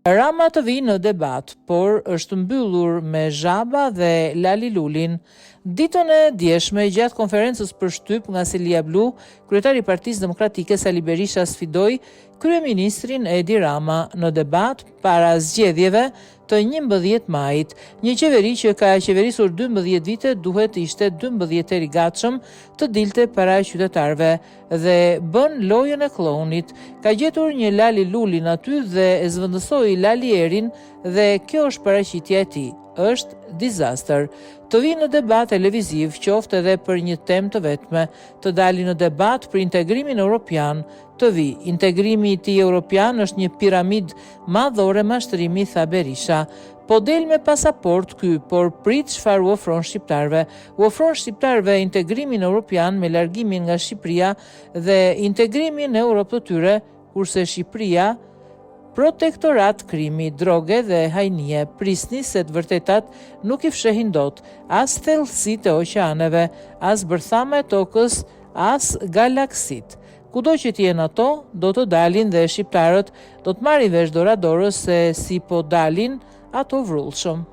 Rama të vi në debat, por është mbyllur me Zhaba dhe Lali Lulin. Ditën e djeshme, gjatë konferencës për shtyp nga Selia Blu, kryetari i Partisë Demokratike Sali Berisha sfidoi kryeministrin Edi Rama në debat para zgjedhjeve të 11 majit. Një qeveri që ka qeverisur 12 vite duhet ishte 12 i gatshëm të dilte para qytetarëve dhe bën lojën e klounit. Ka gjetur një Lali Lulin aty dhe e zvendësoi Lali Erin dhe kjo është paraqitja e tij. Është disaster. Të vi në debat televiziv, qoftë edhe për një temë të vetme, të dali në debat për integrimin evropian. Të vi, integrimi i tij evropian është një piramid madhore mashtrimi, tha Berisha. Po del me pasaport ky, por prit çfarë u ofron shqiptarëve. U ofron shqiptarëve integrimin evropian me largimin nga Shqipëria dhe integrimin në Europë të tyre, kurse Shqipëria protektorat krimi, droge dhe hajnie. Prisni se të vërtetat nuk i fshehin dot, as thellësitë e oqeaneve, as bërthama e tokës, as galaksit. Kudo që t'jenë ato, do të dalin dhe shqiptarët do të marrin vesh doradorës se si po dalin ato vrullshëm.